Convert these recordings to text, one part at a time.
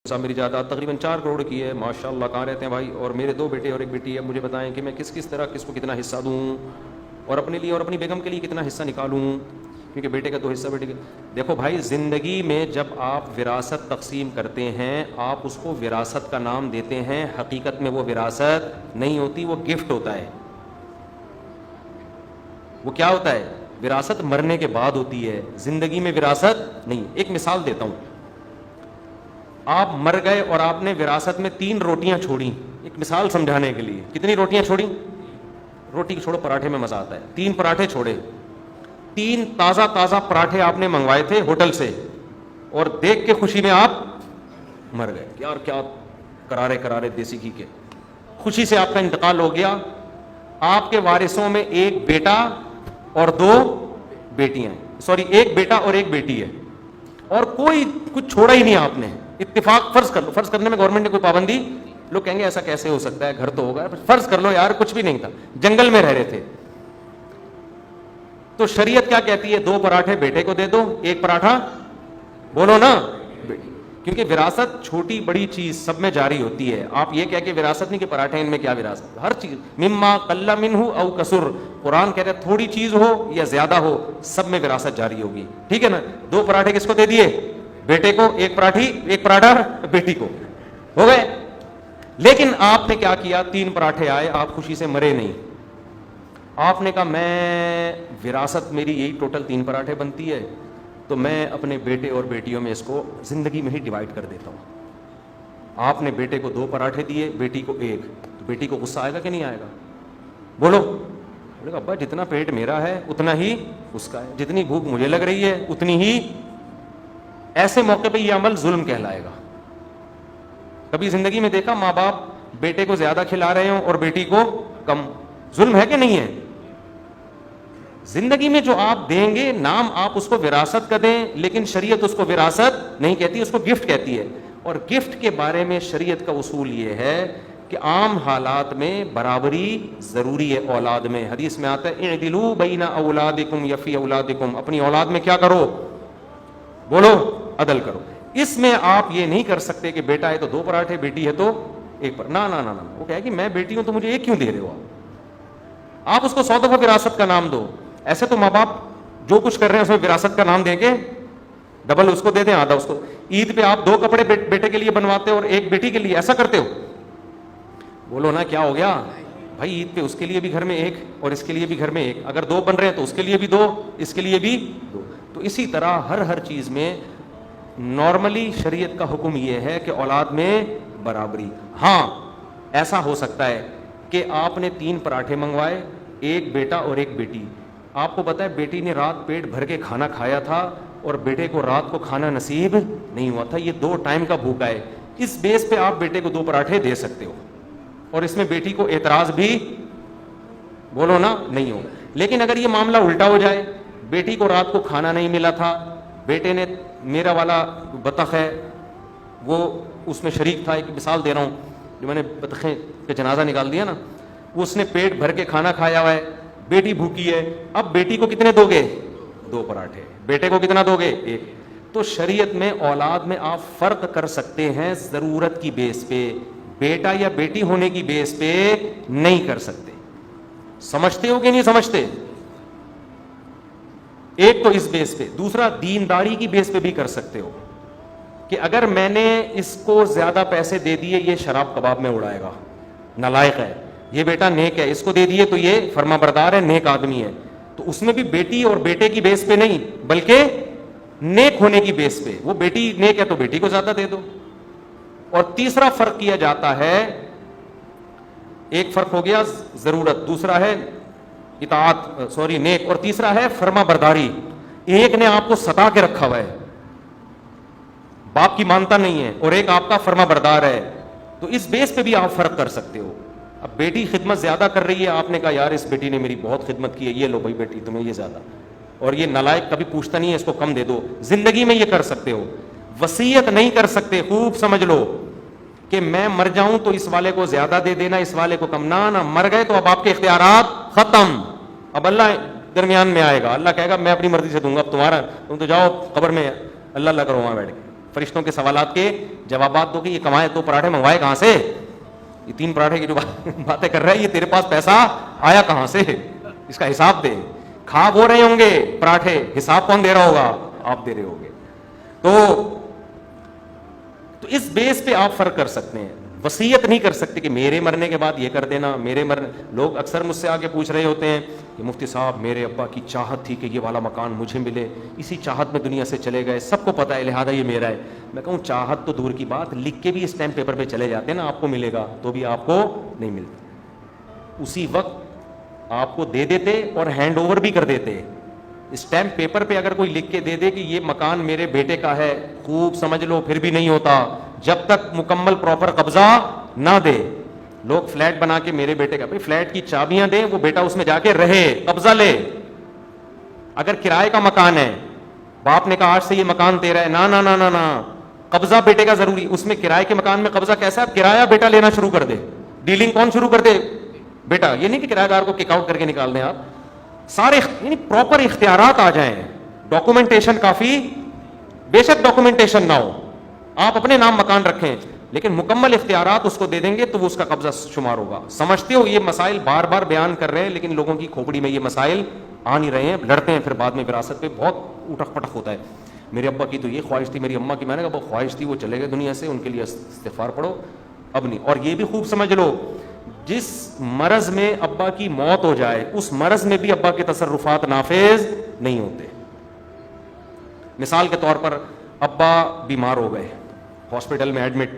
صاحب میری جائیداد تقریباً 4 کروڑ کی ہے، ماشاء اللہ، کہاں رہتے ہیں بھائی، اور میرے 2 بیٹے اور 1 بیٹی ہے، مجھے بتائیں کہ میں کس طرح کس کو کتنا حصہ دوں، اور اپنے لیے اور اپنی بیگم کے لیے کتنا حصہ نکالوں، کیونکہ بیٹے کا 2 حصہ بیٹے کا۔ دیکھو بھائی، زندگی میں جب آپ وراثت تقسیم کرتے ہیں، آپ اس کو وراثت کا نام دیتے ہیں، حقیقت میں وہ وراثت نہیں ہوتی، وہ گفٹ ہوتا ہے۔ وہ کیا ہوتا ہے؟ وراثت مرنے کے بعد ہوتی ہے، زندگی میں وراثت نہیں۔ ایک مثال دیتا ہوں، آپ مر گئے اور آپ نے وراثت میں 3 روٹیاں چھوڑی، ایک مثال سمجھانے کے لیے۔ کتنی روٹیاں چھوڑی؟ روٹی چھوڑو، پراٹھے میں مزہ آتا ہے۔ 3 پراٹھے چھوڑے، 3 تازہ تازہ پراٹھے آپ نے منگوائے تھے ہوٹل سے، اور دیکھ کے خوشی میں آپ مر گئے۔ یار کیا کرارے کرارے دیسی گھی کے، خوشی سے آپ کا انتقال ہو گیا۔ آپ کے وارثوں میں 1 بیٹا اور 2 بیٹیاں ہیں، سوری 1 بیٹا اور 1 بیٹی ہے، اور کوئی کچھ چھوڑا ہی نہیں آپ نے۔ اتفاق فرض کر لو، فرض کرنے میں گورنمنٹ نے کوئی پابندی، لوگ کہیں گے ایسا کیسے ہو سکتا ہے، گھر تو ہوگا، فرض کر لو یار کچھ بھی نہیں تھا، جنگل میں رہ رہے تھے، تو شریعت کیا کہتی ہے؟ 2 پراٹھے بیٹے کو دے دو، 1 پراٹھا بولو نا بیٹی، کیونکہ وراثت چھوٹی بڑی چیز سب میں جاری ہوتی ہے۔ آپ یہ کہہ کے وراثت نہیں کہ پراٹھے ان میں کیا وراثت، ہر چیز مما قل منہ او کثر، قرآن کہتا ہے تھوڑی چیز ہو یا زیادہ ہو، سب میں وراثت جاری ہوگی، ٹھیک ہے نا۔ 2 پراٹھے کس کو دے دیے؟ بیٹے کو، 1 پراٹھا بیٹی کو، ہو گئے۔ لیکن آپ نے کیا کیا؟ 3 پراٹھے آئے، آپ خوشی سے مرے نہیں، آپ نے کہا میں وراثت میری یہی ٹوٹل 3 پراٹھے بنتی ہے، تو میں اپنے بیٹے اور بیٹیوں میں اس کو زندگی میں ہی ڈیوائڈ کر دیتا ہوں۔ آپ نے بیٹے کو 2 پراٹھے دیے، بیٹی کو 1، تو بیٹی کو غصہ آئے گا کہ نہیں آئے گا؟ بولو، بولے گا ابا جتنا پیٹ میرا ہے اتنا ہی اس کا ہے، جتنی بھوک مجھے لگ رہی ہے اتنی ہی۔ ایسے موقع پہ یہ عمل ظلم کہلائے گا۔ کبھی زندگی میں دیکھا ماں باپ بیٹے کو زیادہ کھلا رہے ہوں اور بیٹی کو کم؟ ظلم ہے کہ نہیں ہے؟ زندگی میں جو آپ دیں گے، نام آپ اس کو وراثت کا دیں، لیکن شریعت اس کو وراثت نہیں کہتی، اس کو گفٹ کہتی ہے۔ اور گفٹ کے بارے میں شریعت کا اصول یہ ہے کہ عام حالات میں برابری ضروری ہے اولاد میں۔ حدیث میں آتا ہے اعدلوا بین اولادکم یا فی اولادکم، اپنی اولاد میں کیا کرو؟ بولو، عدل کرو۔ اس میں آپ یہ نہیں کر سکتے کہ بیٹا ہے تو 2 پراٹھے، بیٹی ہے تو 1 پر، نہ نہ نہ، وہ کہے کہ میں بیٹی ہوں تو مجھے 1 کیوں دے رہے ہو آپ اس کو 100 دفعہ وراثت کا نام دو۔ ایسے تو ماں باپ جو کچھ کر رہے ہیں اس میں وراثت کا نام دیں گے، ڈبل اس کو دے دیں، آدھا اس کو۔ عید پہ آپ 2 کپڑے بیٹے کے لیے بنواتے ہو اور 1 بیٹی کے لیے، ایسا کرتے ہو؟ بولو نا کیا ہو گیا بھائی؟ عید پہ اس کے لیے بھی گھر میں 1 اور اس کے لیے بھی گھر میں 1، اگر 2 بن رہے ہیں تو اس کے لیے بھی 2، اس کے لیے بھی 2۔ تو اسی طرح ہر چیز میں نارملی شریعت کا حکم یہ ہے کہ اولاد میں برابری۔ ہاں ایسا ہو سکتا ہے کہ آپ نے 3 پراٹھے منگوائے، 1 بیٹا اور 1 بیٹی، آپ کو پتا ہے بیٹی نے رات پیٹ بھر کے کھانا کھایا تھا اور بیٹے کو رات کو کھانا نصیب نہیں ہوا تھا، یہ 2 ٹائم کا بھوکا ہے، اس بیس پہ آپ بیٹے کو 2 پراٹھے دے سکتے ہو، اور اس میں بیٹی کو اعتراض بھی بولو نا نہیں ہو۔ لیکن اگر یہ معاملہ الٹا ہو جائے، بیٹی کو رات کو کھانا نہیں ملا تھا، بیٹے نے، میرا والا بطخ ہے وہ اس میں شریک تھا، ایک مثال دے رہا ہوں، جو میں نے بطخیں کا جنازہ نکال دیا نا، اس نے پیٹ بھر کے کھانا کھایا ہوا ہے، بیٹی بھوکی ہے، اب بیٹی کو کتنے دو گے؟ 2 پراٹھے، بیٹے کو کتنا دو گے؟ 1۔ تو شریعت میں اولاد میں آپ فرق کر سکتے ہیں ضرورت کی بیس پہ، بیٹا یا بیٹی ہونے کی بیس پہ نہیں کر سکتے۔ سمجھتے ہو کہ نہیں سمجھتے؟ ایک تو اس بیس پہ، دوسرا دینداری کی بیس پہ بھی کر سکتے ہو کہ اگر میں نے اس کو زیادہ پیسے دے دیے یہ شراب کباب میں اڑائے گا، نالائق ہے، یہ بیٹا نیک ہے، اس کو دے دیے تو یہ فرما بردار ہے، نیک آدمی ہے، تو اس میں بھی بیٹی اور بیٹے کی بیس پہ نہیں بلکہ نیک ہونے کی بیس پہ، وہ بیٹی نیک ہے تو بیٹی کو زیادہ دے دو۔ اور تیسرا فرق کیا جاتا ہے، ایک فرق ہو گیا ضرورت، دوسرا ہے اطاعت، نیک، اور تیسرا ہے فرما برداری۔ ایک نے آپ کو ستا کے رکھا ہوا ہے، باپ کی مانتا نہیں ہے، اور ایک آپ کا فرما بردار ہے، تو اس بیس پہ بھی آپ فرق کر سکتے ہو۔ اب بیٹی خدمت زیادہ کر رہی ہے، آپ نے کہا یار اس بیٹی نے میری بہت خدمت کی ہے، یہ لو بھائی بیٹی تمہیں یہ زیادہ، اور یہ نالائق کبھی پوچھتا نہیں ہے اس کو کم دے دو۔ زندگی میں یہ کر سکتے ہو، وصیت نہیں کر سکتے، خوب سمجھ لو کہ میں مر جاؤں تو اس والے کو زیادہ دے دینا، اس والے کو کم، نہ مر گئے تو اب آپ کے اختیارات ختم، اب اللہ درمیان میں آئے گا، اللہ کہے گا میں اپنی مرضی سے دوں گا، اب تمہارا، تم تو جاؤ قبر میں اللہ اللہ کرو وہاں بیٹھ کے، فرشتوں کے سوالات کے جوابات دو کہ یہ کمائے تو پراٹھے منگوائے کہاں سے, یہ 3 پراٹھے کی جو باتیں کر رہا ہے, یہ تیرے پاس پیسہ آیا کہاں سے, اس کا حساب دے. کھا وہ رہے ہوں گے پراٹھے, حساب کون دے رہا ہوگا, آپ دے رہے ہوگے. تو اس بیس پہ آپ فرق کر سکتے ہیں. وصیت نہیں کر سکتے کہ میرے مرنے کے بعد یہ کر دینا, لوگ اکثر مجھ سے آگے پوچھ رہے ہوتے ہیں کہ مفتی صاحب میرے ابا کی چاہت تھی کہ یہ والا مکان مجھے ملے, اسی چاہت میں دنیا سے چلے گئے, سب کو پتہ ہے لہذا یہ میرا ہے. میں کہوں چاہت تو دور کی بات, لکھ کے بھی اسٹیمپ پیپر پہ چلے جاتے ہیں نا, آپ کو ملے گا تو بھی آپ کو نہیں ملتا. اسی وقت آپ کو دے دیتے اور ہینڈ اوور بھی کر دیتے. اسٹیمپ پیپر پہ اگر کوئی لکھ کے دے دے کہ یہ مکان میرے بیٹے کا ہے, خوب سمجھ لو پھر بھی نہیں ہوتا جب تک مکمل پراپر قبضہ نہ دے. لوگ فلیٹ بنا کے میرے بیٹے کا, بھائی فلیٹ کی چابیاں دیں, وہ بیٹا اس میں جا کے رہے, قبضہ لے. اگر کرائے کا مکان ہے, باپ نے کہا آج سے یہ مکان تیرا ہے, نہ نہ نہ نہ نہ, قبضہ بیٹے کا ضروری. اس میں کرائے کے مکان میں قبضہ کیسا ہے, کرایہ بیٹا لینا شروع کر دے, ڈیلنگ کون شروع کر دے, بیٹا. یہ نہیں کہ کرایہ دار کو کک آؤٹ کر کے نکال دیں آپ, سارے یعنی پراپر اختیارات آ جائیں. ڈاکومنٹیشن کافی, بے شک ڈاکومنٹیشن نہ ہو, آپ اپنے نام مکان رکھیں, لیکن مکمل اختیارات اس کو دے دیں گے تو وہ اس کا قبضہ شمار ہوگا. سمجھتے ہو یہ مسائل بار بار بیان کر رہے ہیں, لیکن لوگوں کی کھوپڑی میں یہ مسائل آ نہیں رہے ہیں, لڑتے ہیں پھر بعد میں وراثت پہ بہت اٹھک پٹک ہوتا ہے. میرے ابا کی تو یہ خواہش تھی, میری اماں کی, میں نے کہا وہ خواہش تھی, وہ چلے گئے دنیا سے, ان کے لیے استغفار پڑھو اب نہیں. اور یہ بھی خوب سمجھ لو, جس مرض میں ابا کی موت ہو جائے اس مرض میں بھی ابا کے تصرفات نافذ نہیں ہوتے. مثال کے طور پر ابا بیمار ہو گئے, ہاسپٹل میں ایڈمٹ,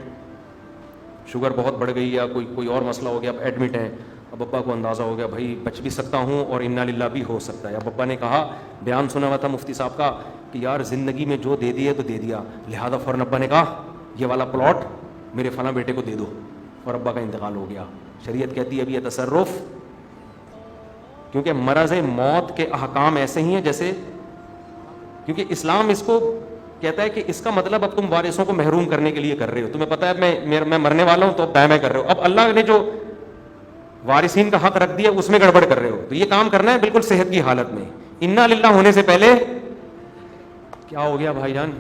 شوگر بہت بڑھ گئی یا کوئی اور مسئلہ ہو گیا, اب ایڈمٹ ہیں. اب ابا کو اندازہ ہو گیا بھائی بچ بھی سکتا ہوں اور انا للہ بھی ہو سکتا ہے. اب ابا نے کہا, بیان سنا ہوا تھا مفتی صاحب کا کہ یار زندگی میں جو دے دیا تو دے دیا, لہذا فوراً ابا نے کہا یہ والا پلاٹ میرے فلاں بیٹے کو دے دو, اور ابا کا انتقال ہو گیا. شریعت کہتی ہے ابھی یہ تصرف, کیونکہ مرض موت کے احکام ایسے ہی ہیں جیسے, کیونکہ اسلام اس کو کہتا ہے کہ اس کا مطلب اب تم وارثوں کو محروم کرنے کے لیے کر رہے ہو, تمہیں پتا ہے میں مرنے والا ہوں تو اب میں کر رہے ہو, اب اللہ نے جو وارثین کا حق رکھ دیا اس میں گڑبڑ کر رہے ہو. تو یہ کام کرنا ہے بالکل صحت کی حالت میں, انا للہ ہونے سے پہلے. کیا ہو گیا بھائی جان؟